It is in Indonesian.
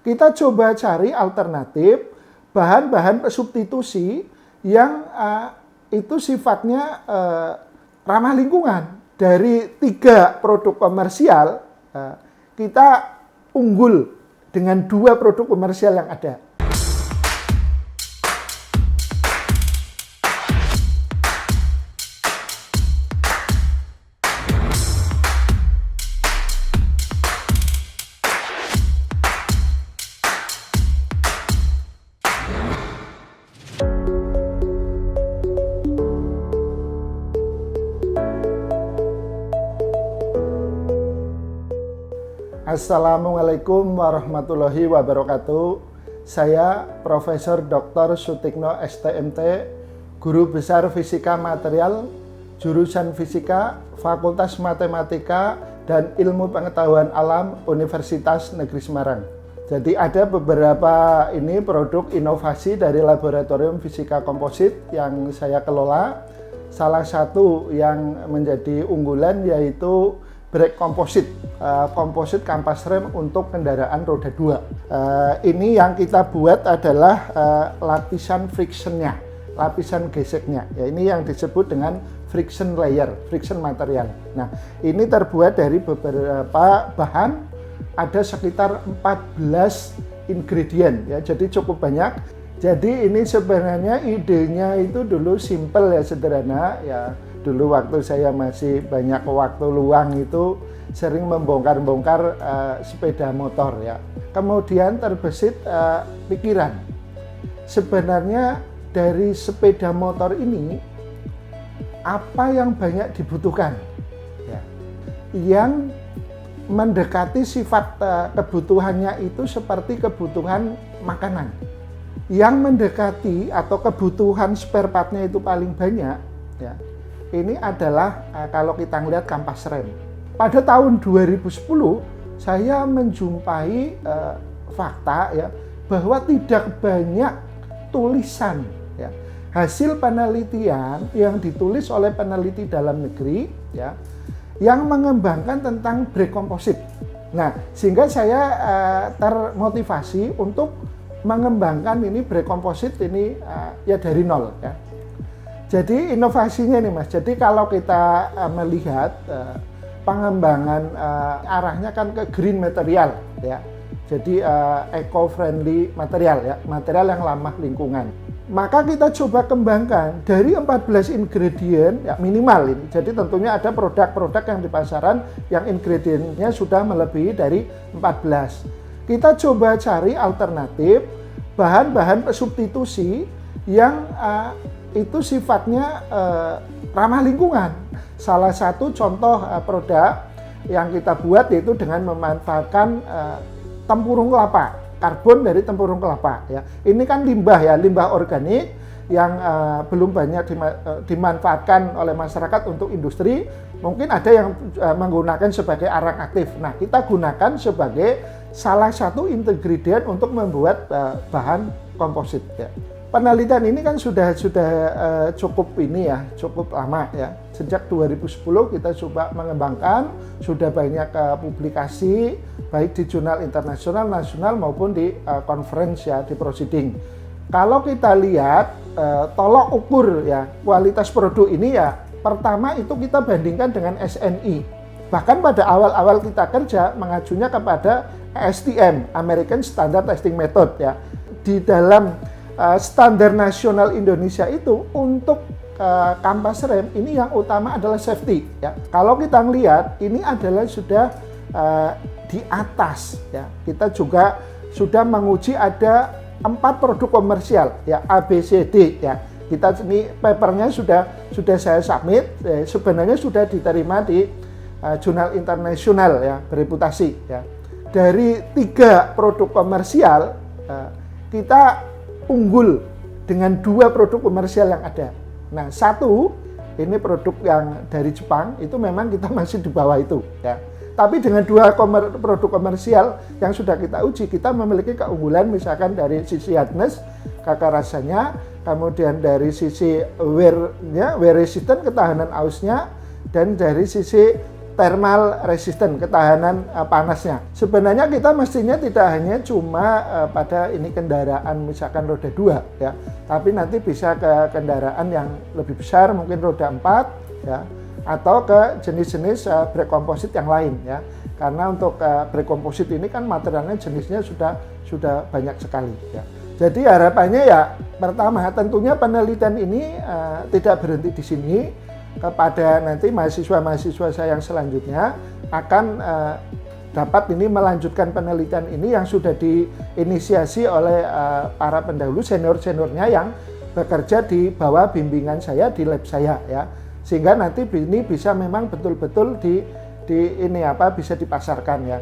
kita coba cari alternatif bahan-bahan substitusi yang itu sifatnya ramah lingkungan. Dari 3 produk komersial, kita unggul dengan 2 produk komersial yang ada. Assalamualaikum warahmatullahi wabarakatuh. Saya Profesor Dr. Sutikno STMT, Guru Besar Fisika Material, Jurusan Fisika, Fakultas Matematika dan Ilmu Pengetahuan Alam Universitas Negeri Semarang. Jadi ada beberapa produk inovasi dari Laboratorium Fisika Komposit yang saya kelola. Salah satu yang menjadi unggulan yaitu brake komposit, komposit kampas rem untuk kendaraan roda 2. Ini yang kita buat adalah lapisan frictionnya, lapisan geseknya. Ya, ini yang disebut dengan friction layer, friction material. Nah, ini terbuat dari beberapa bahan, ada sekitar 14 ingredient. Ya, jadi cukup banyak. Jadi ini sebenarnya idenya itu dulu simple ya, sederhana ya. Dulu waktu saya masih banyak waktu luang itu sering membongkar-bongkar sepeda motor ya. Kemudian terbesit pikiran. Sebenarnya dari sepeda motor ini apa yang banyak dibutuhkan? Ya. Yang mendekati sifat kebutuhannya itu seperti kebutuhan makanan. Yang mendekati atau kebutuhan spare part-nya itu paling banyak ya. Ini adalah kalau kita melihat kampas rem. Pada tahun 2010 saya menjumpai fakta ya bahwa tidak banyak tulisan ya, hasil penelitian yang ditulis oleh peneliti dalam negeri ya yang mengembangkan tentang brake komposit. Nah, sehingga saya termotivasi untuk mengembangkan ini brake komposit ini ya dari nol ya. Jadi inovasinya nih Mas, jadi kalau kita melihat pengembangan arahnya kan ke green material ya. Jadi eco-friendly material ya, material yang ramah lingkungan. Maka kita coba kembangkan dari 14 ingredient ya minimal ini. Jadi tentunya ada produk-produk yang di pasaran yang ingredientnya sudah melebihi dari 14. Kita coba cari alternatif bahan-bahan substitusi yang itu sifatnya ramah lingkungan. Salah satu contoh produk yang kita buat yaitu dengan memanfaatkan tempurung kelapa, karbon dari tempurung kelapa. Ya. Ini kan limbah ya, limbah organik yang belum banyak dimanfaatkan oleh masyarakat untuk industri. Mungkin ada yang menggunakan sebagai arang aktif. Nah, kita gunakan sebagai salah satu ingredient untuk membuat bahan komposit. Ya. Penelitian ini kan sudah cukup cukup lama ya. Sejak 2010 kita coba mengembangkan, sudah banyak publikasi baik di jurnal internasional, nasional maupun di conference ya, di proceeding. Kalau kita lihat tolok ukur ya kualitas produk ini ya, pertama itu kita bandingkan dengan SNI. Bahkan pada awal-awal kita kerja mengajunya kepada ASTM, American Standard Testing Method ya. Di dalam standar nasional Indonesia itu untuk kampas rem ini yang utama adalah safety ya. Kalau kita melihat ini adalah sudah di atas ya. Kita juga sudah menguji ada 4 produk komersial ya, A, B, C, D ya. Kita ini papernya sudah saya submit, sebenarnya sudah diterima di jurnal internasional ya, bereputasi ya. Dari 3 produk komersial kita unggul dengan 2 produk komersial yang ada. Nah, satu ini produk yang dari Jepang itu memang kita masih di bawah itu ya. Tapi dengan 2 produk komersial yang sudah kita uji, kita memiliki keunggulan misalkan dari sisi hardness, kakak rasanya, kemudian dari sisi wear resistant, ketahanan ausnya, dan dari sisi thermal resistant, ketahanan panasnya. Sebenarnya kita mestinya tidak hanya cuma pada ini kendaraan misalkan roda 2 ya, tapi nanti bisa ke kendaraan yang lebih besar, mungkin roda 4 ya, atau ke jenis-jenis brake komposit yang lain ya. Karena untuk brake komposit ini kan materialnya jenisnya sudah banyak sekali ya. Jadi harapannya ya, pertama tentunya penelitian ini tidak berhenti di sini. Kepada nanti mahasiswa-mahasiswa saya yang selanjutnya akan dapat ini melanjutkan penelitian ini yang sudah diinisiasi oleh para pendahulu senior-seniornya yang bekerja di bawah bimbingan saya di lab saya ya. Sehingga nanti ini bisa memang betul-betul bisa dipasarkan ya.